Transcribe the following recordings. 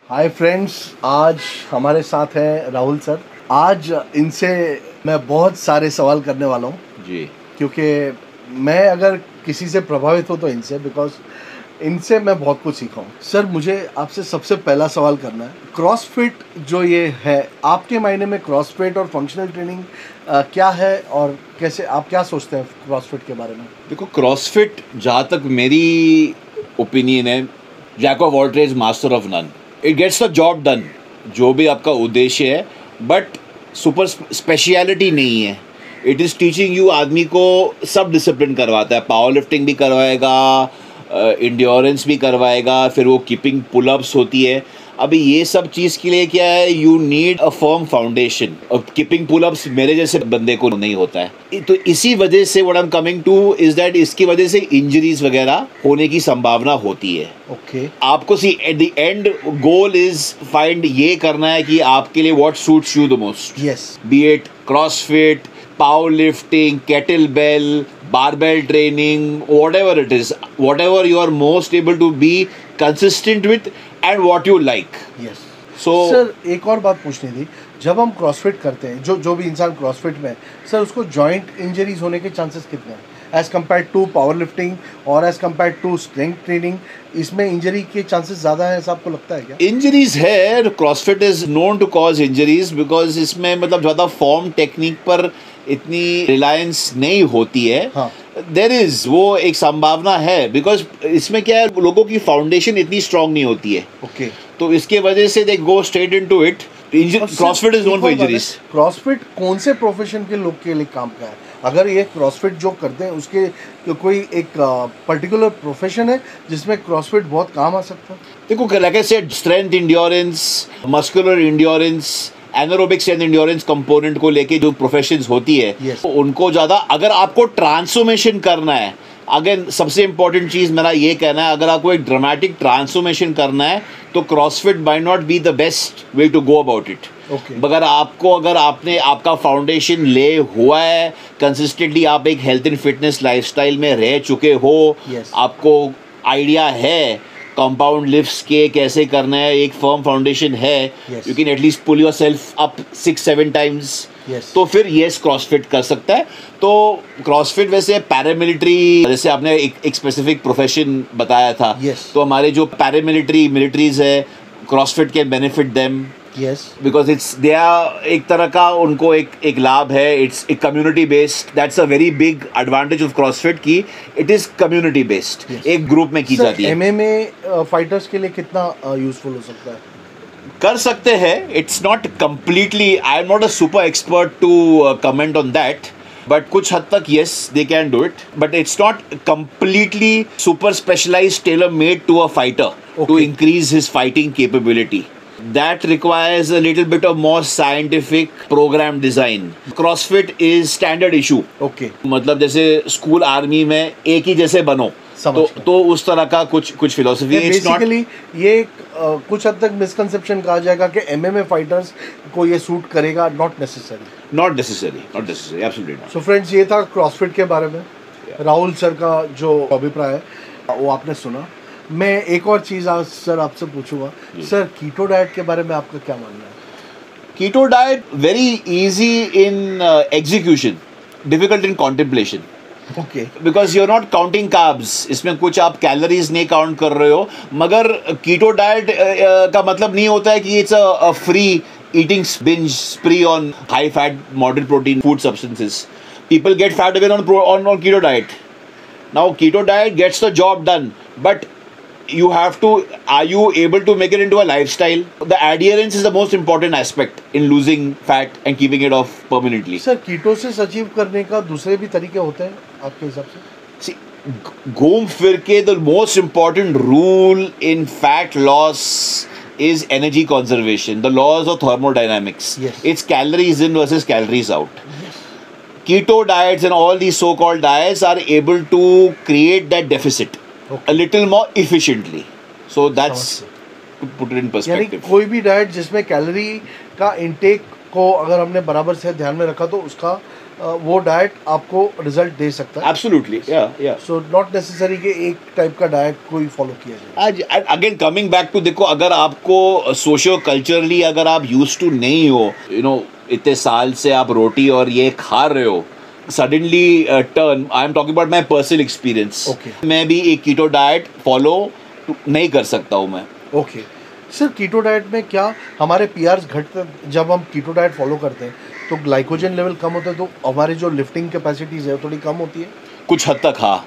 Hi friends, आज हमारे साथ हैं राहुल सर। आज इनसे मैं बहुत सारे सवाल करने वाला हूँ जी, क्योंकि मैं अगर किसी से प्रभावित हूँ तो इनसे, बिकॉज इनसे मैं बहुत कुछ सीखा हूँ। सर, मुझे आपसे सबसे पहला सवाल करना है, क्रॉसफिट जो ये है, आपके मायने में क्रॉसफिट और फंक्शनल ट्रेनिंग क्या है और कैसे, आप क्या सोचते हैं क्रॉसफिट के बारे में? देखो क्रॉसफिट जहाँ तक मेरी ओपिनियन है, jack of all trades master of none. It gets the job done, जो भी आपका उद्देश्य है, बट सुपर स्पेशलिटी नहीं है। इट इज़ टीचिंग यू, आदमी को सब डिसिप्लिन करवाता है, पावर लिफ्टिंग भी करवाएगा, इंड्योरेंस भी करवाएगा, फिर वो कीपिंग पुलअप्स होती है। अभी ये सब चीज़ के लिए क्या है, you need a firm foundation. और कीपिंग पुलअप्स मेरे जैसे बंदे को नहीं होता है, तो इसी वजह से what I am coming two is that इसकी वजह से इंजरीज वगैरह होने की संभावना होती है। ओके, आपको see at the end goal is find, ये करना है कि आपके लिए what suits you the most. Yes, be it CrossFit, power lifting, kettle bell, barbell training, whatever it is, whatever you are most able to be consistent with and what you like. Yes. So sir, एक और बात पूछनी थी, जब हम CrossFit करते हैं, जो भी इंसान क्रॉसफिट में है, सर उसको जॉइंट इंजरीज होने के चांसेस कितने हैं as compare to power lifting और as compare to strength training? इसमें इंजरी के चांसेस ज़्यादा है, ऐसा आपको लगता है क्या? इंजरीज है, CrossFit is known to cause injuries because इसमें मतलब ज़्यादा फॉर्म टेक्निक पर इतनी रिलायंस नहीं होती है। हाँ। देर इज वो एक संभावना है, बिकॉज इसमें क्या है, लोगों की फाउंडेशन इतनी स्ट्रांग नहीं होती है। ओके, तो इसके वजह से they go straight into it. CrossFit is known for injuries. CrossFit कौन से प्रोफेशन के लोग के लिए काम का है? अगर ये क्रॉसफिट जो करते हैं उसके कोई एक पर्टिकुलर प्रोफेशन है जिसमें क्रॉसफिट बहुत काम आ सकता है? देखो, like I said, strength endurance, muscular endurance, anaerobics and endurance component को लेके जो प्रोफेशंस होती है, Yes. तो उनको ज़्यादा, अगर आपको ट्रांसफॉर्मेशन करना है, अगेन सबसे इंपॉर्टेंट चीज़ मेरा ये कहना है, अगर आपको एक ड्रामेटिक ट्रांसफॉर्मेशन करना है तो CrossFit might not be the best way to go about it. Okay. अगर आपने आपका फाउंडेशन ले हुआ है, कंसिस्टेंटली आप एक हेल्थ एंड फिटनेस लाइफस्टाइल में रह चुके हो, Yes. आपको आइडिया है कंपाउंड लिफ्ट्स के कैसे करना है, एक फर्म फाउंडेशन है, Yes. You can at least pull your self up 6-7 times, Yes. तो फिर येस क्रॉसफिट कर सकता है। तो क्रॉसफिट वैसे पैरामिलिट्री, जैसे आपने एक स्पेसिफिक प्रोफेशन बताया था, Yes. तो हमारे जो पैरामिलिट्री मिलिट्रीज है, CrossFit can benefit them yes, because it's they are, एक तरह का उनको एक लाभ है, इट्स एक community based. That's a very big advantage of CrossFit की इट इज कम्युनिटी बेस्ड, एक ग्रुप में की जाती है। एमएमए फाइटर्स के लिए कितना यूजफुल हो सकता है? कर सकते हैं, it's not completely, I am not a super expert to comment on that, but कुछ हद तक yes they can do it, but it's not completely super specialized tailor made to a fighter to increase his fighting capability. That requires a little bit of more scientific program design. CrossFit is standard issue. Okay. मतलब जैसे school army में एक ही जैसे बनो, तो उस तरह का कुछ फिलोसफी है। बेसिकली ये कुछ हद तक मिसकंसेप्शन कहा जाएगा कि एमएमए फाइटर्स को ये सूट करेगा, not necessary, absolutely not. So friends, ये था क्रॉसफिट के बारे में राहुल सर का जो अभिप्राय है वो आपने सुना। मैं एक और चीज़ आज सर आपसे पूछूंगा, सर कीटो डाइट के बारे में आपका क्या मानना है? Keto diet very easy in execution, difficult in contemplation. Okay, because you are not counting carbs, इसमें कुछ आप कैलोरीज नहीं काउंट कर रहे हो। मगर कीटो डाइट का मतलब नहीं होता है कि it's a free eating binge स्प्री on high fat moderate protein food substances. People get fat away on keto diet. Now keto diet gets the job done, but you have to, are you able to make it into a lifestyle? The adherence is the most important aspect in losing fat and keeping it off permanently. Sir, ketosis achieve करने का दूसरे भी तरीके होते हैं आपके हिसाब से? See, घूम फिर के the most important rule in fat loss is energy conservation, the laws of thermodynamics. Yes. It's calories in versus calories out. Keto diets and all these so-called diets are able to create that deficit a little more efficiently. So that's to put it in perspective. यानी कोई भी diet जिसमें calorie का intake को अगर हमने बराबर से ध्यान में रखा तो उसका वो डाइट आपको रिजल्ट दे सकता है। एब्सोल्युटली, या सो नॉट नेसेसरी कि एक टाइप का डाइट कोई फॉलो किया जाए। आज अगेन कमिंग बैक टू, देखो अगर आपको सोशियो कल्चरली अगर आप यूज टू नहीं हो, यू नो इतने साल से आप रोटी और ये खा रहे हो, suddenly turn, I am talking about my personal experience, मैं भी एक कीटो डाइट फॉलो नहीं कर सकता हूँ मैं। ओके सर, कीटो डाइट में क्या हमारे पीआरस घटते, जब हम कीटो डाइट फॉलो करते हैं तो ग्लाइकोजन लेवल कम होता है, तो हमारी जो लिफ्टिंग कैपेसिटीज है वो थोड़ी कम होती है? कुछ हद तक हाँ,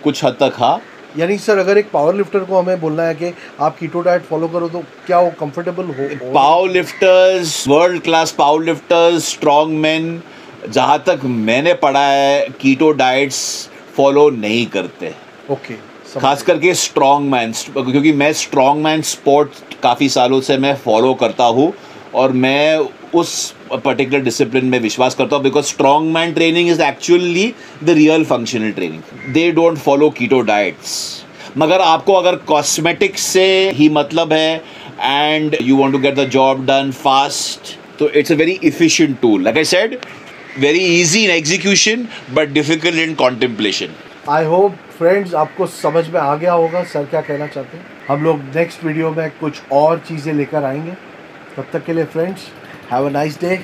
कुछ हद तक हाँ। यानी सर अगर एक पावर लिफ्टर को हमें बोलना है कि आप कीटो डाइट फॉलो करो तो क्या वो कंफर्टेबल हो? Power lifters, world class power lifters, strong man, जहाँ तक मैंने पढ़ा है कीटो डाइट्स फॉलो नहीं करते। ओके, खास करके स्ट्रॉन्ग मैन, क्योंकि मैं स्ट्रॉन्ग मैन स्पोर्ट काफ़ी सालों से मैं फॉलो करता हूँ और मैं उस पर्टिकुलर डिसिप्लिन में विश्वास करता हूँ, because strong man training is actually the real functional training. They don't follow keto diets. मगर आपको अगर कॉस्मेटिक्स से ही मतलब है and you want to get the job done fast, तो it's a very efficient tool. Like I said, very easy in execution but difficult in contemplation. I hope friends आपको समझ में आ गया होगा सर क्या कहना चाहते हैं। हम लोग नेक्स्ट वीडियो में कुछ और चीज़ें लेकर आएंगे। तब तक के लिए friends, have a nice day.